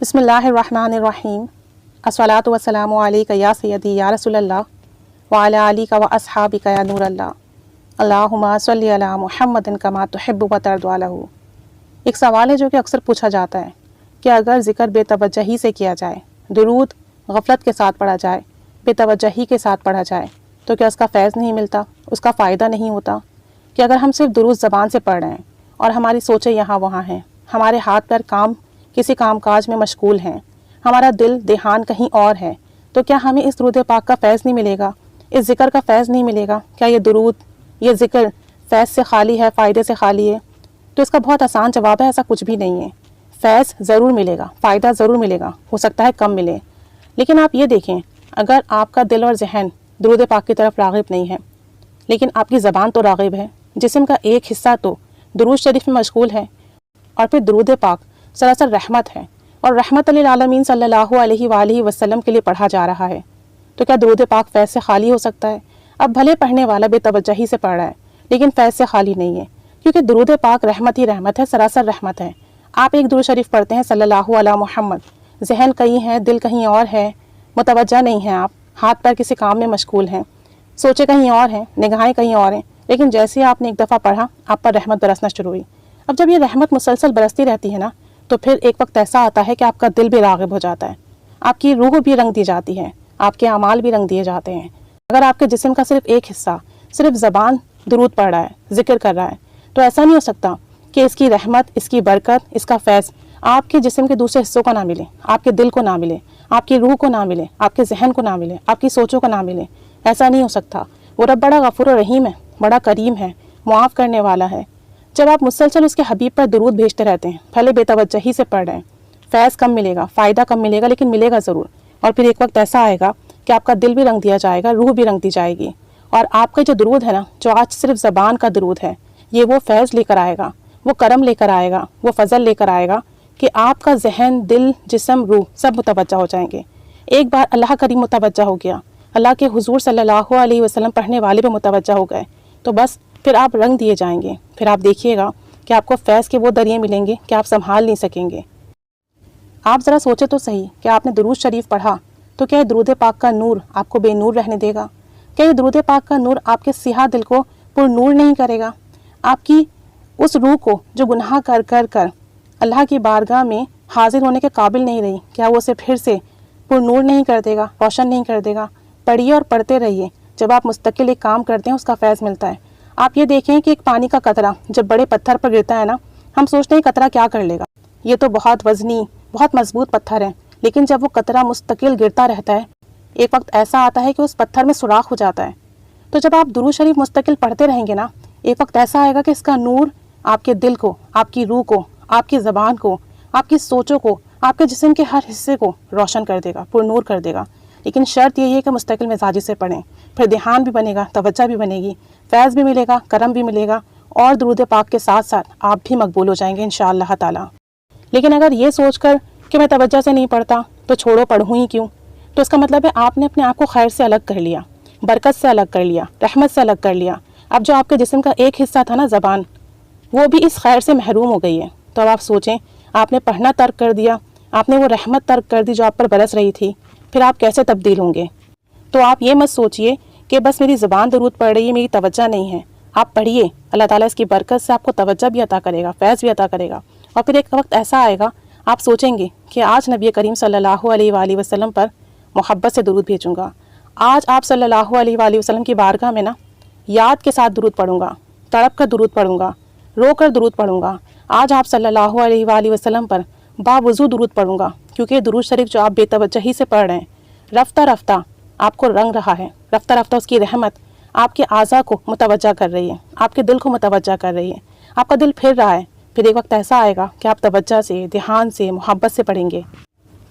بسم اللہ الرحمن الرحیم الصلاۃ والسلام علیک یا سیدی یا رسول اللہ وعلی آلک و اصحابک یا نور اللہ اللہم صلی علی محمد کما تحب و ترضی عنہ۔ ایک سوال ہے جو کہ اکثر پوچھا جاتا ہے کہ اگر ذکر بے توجہی سے کیا جائے، درود غفلت کے ساتھ پڑھا جائے، بے توجہی کے ساتھ پڑھا جائے تو کیا اس کا فیض نہیں ملتا، اس کا فائدہ نہیں ہوتا؟ کہ اگر ہم صرف درود زبان سے پڑھ رہے ہیں اور ہماری سوچیں یہاں وہاں ہیں، ہمارے ہاتھ پیر کسی کام کاج میں مشغول ہیں، ہمارا دل دھیان کہیں اور ہے، تو کیا ہمیں اس درود پاک کا فیض نہیں ملے گا، اس ذکر کا فیض نہیں ملے گا؟ کیا یہ درود، یہ ذکر فیض سے خالی ہے، فائدے سے خالی ہے؟ تو اس کا بہت آسان جواب ہے، ایسا کچھ بھی نہیں ہے۔ فیض ضرور ملے گا، فائدہ ضرور ملے گا، ہو سکتا ہے کم ملے، لیکن آپ یہ دیکھیں، اگر آپ کا دل اور ذہن درود پاک کی طرف راغب نہیں ہے، لیکن آپ کی زبان تو راغب ہے، جسم کا ایک حصہ تو درود شریف میں مشغول ہے، اور پھر درود پاک سراسر رحمت ہے اور رحمت للعالمین صلی اللہ علیہ وآلہ وسلم کے لیے پڑھا جا رہا ہے، تو کیا درود پاک فیض سے خالی ہو سکتا ہے؟ اب بھلے پڑھنے والا بے توجہی سے پڑھ رہا ہے لیکن فیض سے خالی نہیں ہے، کیونکہ درود پاک رحمت ہی رحمت ہے، سراسر رحمت ہے۔ آپ ایک درود شریف پڑھتے ہیں صلی اللہ علیہ محمد، ذہن کہیں ہے، دل کہیں اور ہے، متوجہ نہیں ہیں آپ، ہاتھ پیر کسی کام میں مشغول ہیں، سوچے کہیں اور ہیں، نگاہیں کہیں اور ہیں، لیکن جیسے آپ نے ایک دفعہ پڑھا آپ پر رحمت برسنا شروع ہوئی۔ اب جب یہ رحمت مسلسل برستی رہتی ہے نا، تو پھر ایک وقت ایسا آتا ہے کہ آپ کا دل بھی راغب ہو جاتا ہے، آپ کی روح بھی رنگ دی جاتی ہے، آپ کے اعمال بھی رنگ دیے جاتے ہیں۔ اگر آپ کے جسم کا صرف ایک حصہ، صرف زبان درود پڑھ رہا ہے، ذکر کر رہا ہے، تو ایسا نہیں ہو سکتا کہ اس کی رحمت، اس کی برکت، اس کا فیض آپ کے جسم کے دوسرے حصوں کو نہ ملے، آپ کے دل کو نہ ملے، آپ کی روح کو نہ ملے، آپ کے ذہن کو نہ ملے، آپ کی سوچوں کو نہ ملے۔ ایسا نہیں ہو سکتا۔ وہ رب بڑا غفور و رحیم ہے، بڑا کریم ہے، معاف کرنے والا ہے۔ جب آپ مسلسل اس کے حبیب پر درود بھیجتے رہتے ہیں، پہلے بے توجہی سے پڑھ رہے ہیں، فیض کم ملے گا، فائدہ کم ملے گا، لیکن ملے گا ضرور۔ اور پھر ایک وقت ایسا آئے گا کہ آپ کا دل بھی رنگ دیا جائے گا، روح بھی رنگ دی جائے گی، اور آپ کا جو درود ہے نا، جو آج صرف زبان کا درود ہے، یہ وہ فیض لے کر آئے گا، وہ کرم لے کر آئے گا، وہ فضل لے کر آئے گا کہ آپ کا ذہن، دل، جسم، روح سب متوجہ ہو جائیں گے۔ ایک بار اللہ کریم متوجہ ہو گیا، اللہ کے حضور صلی اللہ علیہ وسلم پڑھنے والے پہ متوجہ ہو گئے، تو بس پھر آپ رنگ دیے جائیں گے۔ پھر آپ دیکھیے گا کہ آپ کو فیض کے وہ دریا ملیں گے کہ آپ سنبھال نہیں سکیں گے۔ آپ ذرا سوچے تو صحیح کہ آپ نے درود شریف پڑھا تو کیا یہ درود پاک کا نور آپ کو بے نور رہنے دے گا؟ کیا یہ درود پاک کا نور آپ کے سیاہ دل کو پر نور نہیں کرے گا؟ آپ کی اس روح کو جو گناہ کر کر کر اللہ کی بارگاہ میں حاضر ہونے کے قابل نہیں رہی، کیا وہ اسے پھر سے پر نور نہیں کر دے گا، روشن نہیں کر دے گا؟ پڑھیے اور پڑھتے رہیے، جب آپ مستقل ایک کام کرتے ہیں اس کا فیض ملتا ہے۔ آپ یہ دیکھیں کہ ایک پانی کا قطرہ جب بڑے پتھر پر گرتا ہے نا، ہم سوچتے ہیں قطرہ کیا کر لے گا، یہ تو بہت وزنی، بہت مضبوط پتھر ہے، لیکن جب وہ قطرہ مستقل گرتا رہتا ہے، ایک وقت ایسا آتا ہے کہ اس پتھر میں سوراخ ہو جاتا ہے۔ تو جب آپ درود شریف مستقل پڑھتے رہیں گے نا، ایک وقت ایسا آئے گا کہ اس کا نور آپ کے دل کو، آپ کی روح کو، آپ کی زبان کو، آپ کی سوچوں کو، آپ کے جسم کے ہر حصے کو روشن کر دے گا، پر نور کر دے گا۔ لیکن شرط یہی ہے کہ مستقل مزاجی سے پڑھیں، پھر دھیان بھی بنے گا، توجہ بھی بنے گی، فیض بھی ملے گا، کرم بھی ملے گا، اور درود پاک کے ساتھ ساتھ آپ بھی مقبول ہو جائیں گے انشاءاللہ تعالی۔ لیکن اگر یہ سوچ کر کہ میں توجہ سے نہیں پڑھتا تو چھوڑو، پڑھوں ہی کیوں، تو اس کا مطلب ہے آپ نے اپنے آپ کو خیر سے الگ کر لیا، برکت سے الگ کر لیا، رحمت سے الگ کر لیا۔ اب جو آپ کے جسم کا ایک حصہ تھا نا، زبان، وہ بھی اس خیر سے محروم ہو گئی ہے۔ تو اب آپ سوچیں، آپ نے پڑھنا ترک کر دیا، آپ نے وہ رحمت ترک کر دی جو آپ پر برس رہی تھی، پھر آپ کیسے تبدیل ہوں گے؟ تو آپ یہ مت سوچئے کہ بس میری زبان درود پڑھ رہی ہے، میری توجہ نہیں ہے۔ آپ پڑھیے، اللہ تعالیٰ اس کی برکت سے آپ کو توجہ بھی عطا کرے گا، فیض بھی عطا کرے گا، اور پھر ایک وقت ایسا آئے گا آپ سوچیں گے کہ آج نبی کریم صلی اللہ علیہ وآلہ وسلم پر محبت سے درود بھیجوں گا، آج آپ صلی اللہ علیہ وآلہ وسلم کی بارگاہ میں نا یاد کے ساتھ درود پڑھوں گا، تڑپ کر درود پڑھوں گا، رو کر درود پڑھوں گا، آج آپ صلی اللہ علیہ وآلہ وسلم پر باوضو درود پڑھوں گا، کیونکہ یہ درود شریف جو آپ بے توجہی سے پڑھ رہے ہیں، رفتہ رفتہ آپ کو رنگ رہا ہے، رفتہ رفتہ اس کی رحمت آپ کے اعضاء کو متوجہ کر رہی ہے، آپ کے دل کو متوجہ کر رہی ہے، آپ کا دل پھر رہا ہے۔ پھر ایک وقت ایسا آئے گا کہ آپ توجہ سے، دھیان سے، محبت سے پڑھیں گے،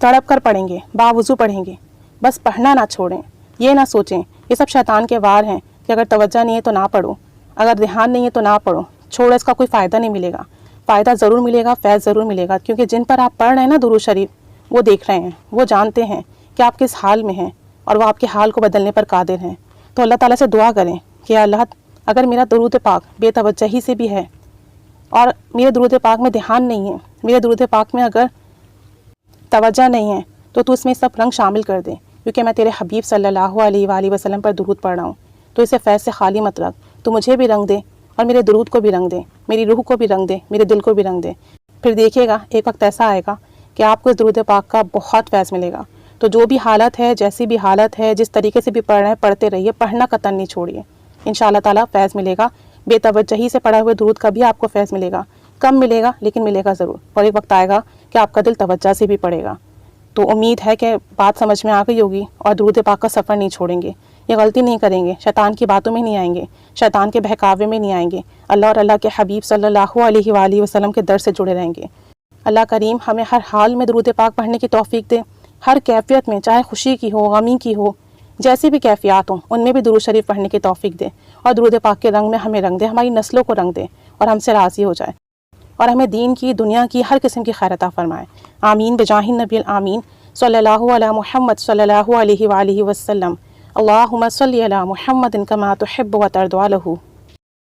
تڑپ کر پڑھیں گے، باوضو پڑھیں گے، بس پڑھنا نہ چھوڑیں۔ یہ نہ سوچیں یہ سب شیطان کے وار ہیں کہ اگر توجہ نہیں ہے تو نہ پڑھو، اگر دھیان نہیں ہے تو نہ پڑھو، چھوڑو، اس کا کوئی فائدہ نہیں ملے گا۔ فائدہ ضرور ملے گا، فیض ضرور ملے گا، کیونکہ جن پر آپ پڑھ رہے ہیں نا درود شریف، وہ دیکھ رہے ہیں، وہ جانتے ہیں کہ آپ کس حال میں ہیں، اور وہ آپ کے حال کو بدلنے پر قادر ہیں۔ تو اللہ تعالیٰ سے دعا کریں کہ یا اللہ، اگر میرا درود پاک بے توجہی سے بھی ہے، اور میرے درود پاک میں دھیان نہیں ہے، میرے درود پاک میں اگر توجہ نہیں ہے تو تو اس میں سب رنگ شامل کر دے، کیونکہ میں تیرے حبیب صلی اللہ علیہ وآلہ وسلم پر درود پڑھ رہا ہوں، تو اسے فیض سے خالی مت رکھ، تو مجھے بھی رنگ دے اور میرے درود کو بھی رنگ دے، میری روح کو بھی رنگ دے، میرے دل کو بھی رنگ دے۔ پھر دیکھیے گا ایک وقت ایسا آئے گا کہ آپ کو اس درود پاک کا بہت فیض ملے گا۔ تو جو بھی حالت ہے، جیسی بھی حالت ہے، جس طریقے سے بھی پڑھ رہے ہیں پڑھتے رہیے، پڑھنا قطعاً نہیں چھوڑیے، انشاءاللہ تعالیٰ فیض ملے گا۔ بے توجہی سے پڑھا ہوئے درود کا بھی آپ کو فیض ملے گا، کم ملے گا لیکن ملے گا ضرور، اور ایک وقت آئے گا کہ آپ کا دل توجہ سے بھی پڑھے گا۔ تو امید ہے کہ بات سمجھ میں آ گئی ہوگی اور درود پاک کا سفر نہیں چھوڑیں گے، یہ غلطی نہیں کریں گے، شیطان کی باتوں میں نہیں آئیں گے، شیطان کے بہکاوے میں نہیں آئیں گے، اللہ اور اللہ کے حبیب صلی اللہ علیہ وآلہ وسلم کے در سے جڑے رہیں گے۔ اللہ کریم ہمیں ہر حال میں درود پاک پڑھنے کی توفیق دے، ہر کیفیت میں، چاہے خوشی کی ہو، غمی کی ہو، جیسی بھی کیفیات ہوں ان میں بھی درود شریف پڑھنے کی توفیق دے، اور درود پاک کے رنگ میں ہمیں رنگ دے، ہماری نسلوں کو رنگ دے اور ہم سے راضی ہو جائے، اور ہمیں دین کی، دنیا کی ہر قسم کی خیر عطا فرمائے۔ آمین بجاہ النبی الآمین صلی اللہ علی محمد صلی اللہ علیہ وآلہ وسلم۔ اللہم صلی علی محمد کما تحب و ترضی عنہ۔